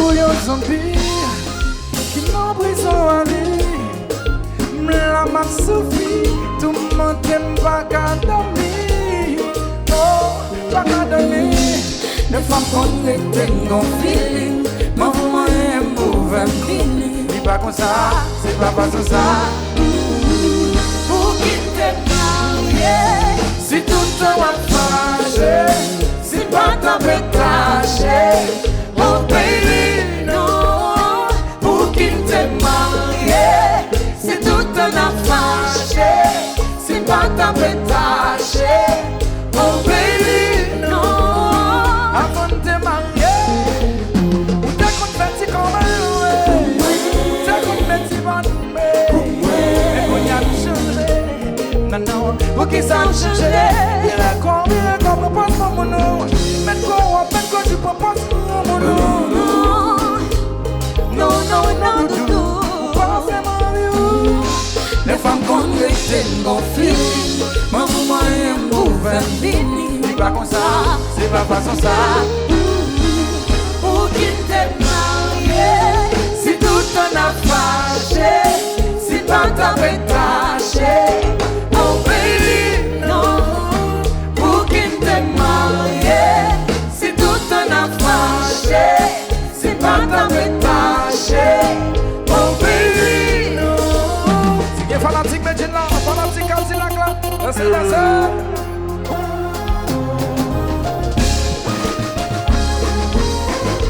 bouillon zombie qui m'en prison à vie. La m'a souffri, tout le monde n'aime pas qu'à dormir. Oh, pas qu'à dormir. Ne femmes connectées, non feeling. Maman est mauvais feeling. Dis pas comme ça, c'est pas comme ça. Pour qui t'es marié, Si tout le temps à fâcher, si pas t'en veux cacher. Oh baby, non. Pour qui t'es marié, si tout t'en a fâché, si pas t'en veux cacher. Oh baby, non. avant de te marier, ou t'es qu'on te fait comme un loué, t'es qu'on te fait si bon mais qu'on y a changé. Non, non, pour qui ça a changé? Il a comme le passe mon nom. Maintenant, tu proposes mon nom. Non, non, non, doudou. Pas vraiment mieux. Les femmes connectées, non feeling. Maman est un mauvais feeling. C'est pas comme ça, c'est pas façon ça. Pour qui t'es marié, si tout t'en a fâché, si pas t'en veux cacher. Oh baby, non. Pour qui t'es marié, si tout t'en a fâché, si pas t'en veux cacher. Oh baby, non. Si t'es fanatique, mais t'es là, fanatique, c'est la classe. C'est la ça.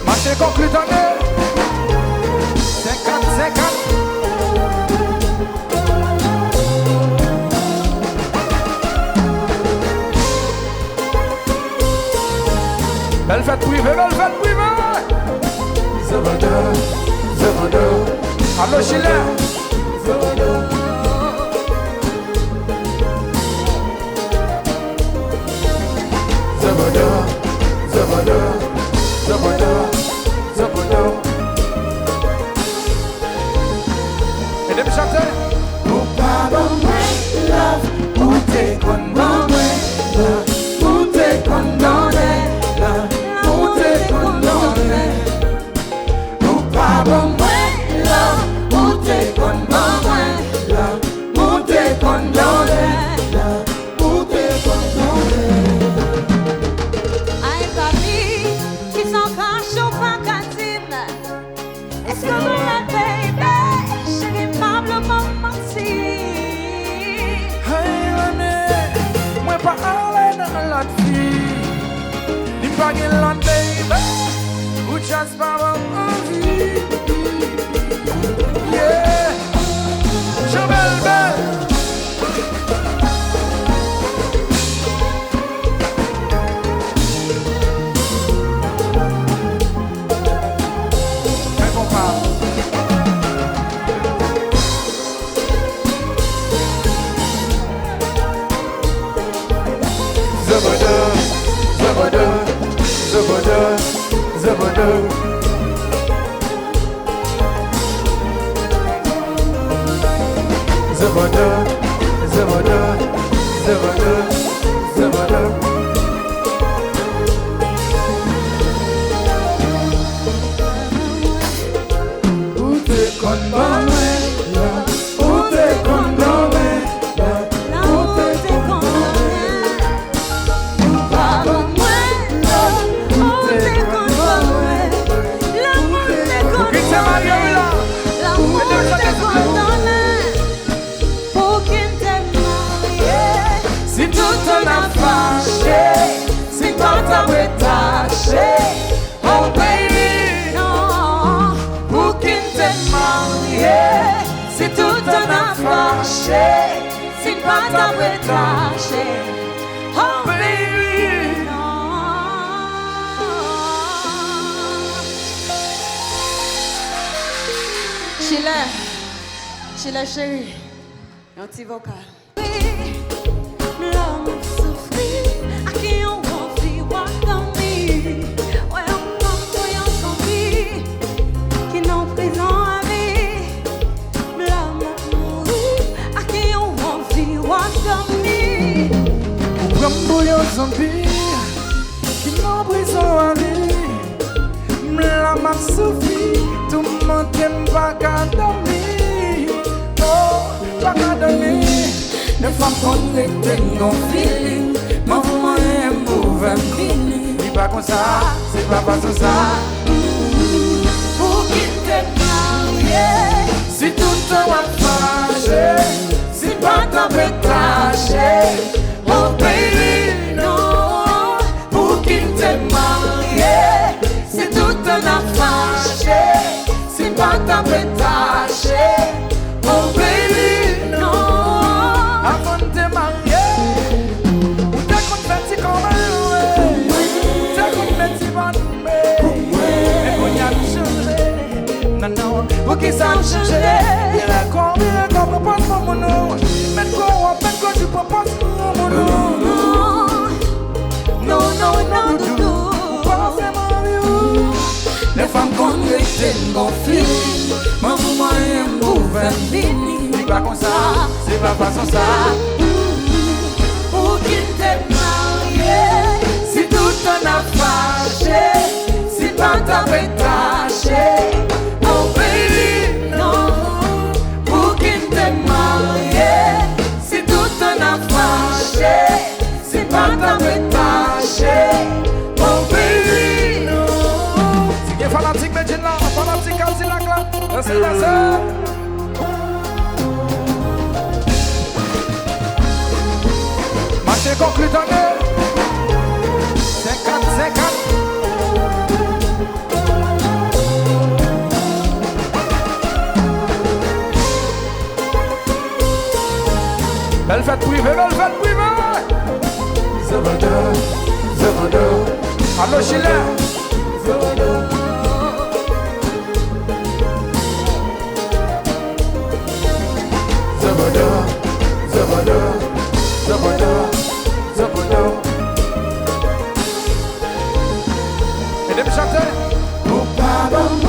Marché conclu d'année 50-50. Belle fête privée, belle fête privée. Zabada. Allo Chilien. Zabada. Et de me chanter. Ou pas bon moi, love, ou t'es condamné, love, ou t'es condamné, love, ou t'es condamné. Ou pas bon moi, love, ou t'es condamné, love, ou t'es condamné, love, ou t'es condamné. Aïe papi, qui s'en cache au pacatim. Est-ce que vous l'avez, baby? Chérie, Pablo m'a menti. Hey, l'année, moi pas aller dans la fille. Il pas qu'il l'en baby, ou just pas envie. Yeah, je belle. Mais bon pas. Zabada. Où t'es condamné, où t'es condamné, où t'es condamné. Pardon moi, love, où t'es condamné, l'amour t'es condamné, l'amour t'es condamné. Pour qui t'es marié, si tout t'en a fâché, si pas t'as détaché. Oh baby, non. Pour qui t'es marié, si tout t'en a fâché, si pas t'as détaché. Oh baby, non. Sheila chérie, un petit vocal. L'homme souffrit, à qui on confie, what dormir. Ouais, on voyant son vie, qui n'en prison à vie. L'homme mourit, à qui on confie, what dormir. Ou prend bouillon zombie qui m'en prison à vie. La m'a suffi, tout le monde t'aime pas qu'à dormir. Oh, pas qu'à dormir. Ne femme connectée, non feeling. Maman est mauvais feeling. Dis pas comme ça, c'est pas comme ça. Pour qui t'es marié, Si tout le temps à fâché, si pas t'en peux tâcher. Oh baby, non. Pour qui t'es marié, si tout t'en a fâché, si pas t'en peux tâcher. Oh baby, non. avant de te marier, ou t'as qu'on fait si comme elle, t'as qu'on fait si bonne, mais on y a changé. Non, non, pour qui ça a changé? Il a comme propose mon nom. Maintenant, tu proposes mon nom. Non, non, non, doudou. Les femmes connectées, non feeling. Maman est mauvais feeling. C'est pas comme ça, c'est pas façon ça. Pour qui t'es marié, si tout t'en a fâché, si pas t'as fait tâcher. Oh baby, non. Pour qui t'es marié, si tout t'en a fâché, si pas t'as fait tâcher. Oh baby, non. Si tu es fanatique, mais tu n'as pas fanatique, c'est la classe. C'est la sœur. Marché conclu d'année 50-50. Belle fête privée, belle fête privée. Zabada. Allô Chile. Zabada. Et des chanter. Oh pardon.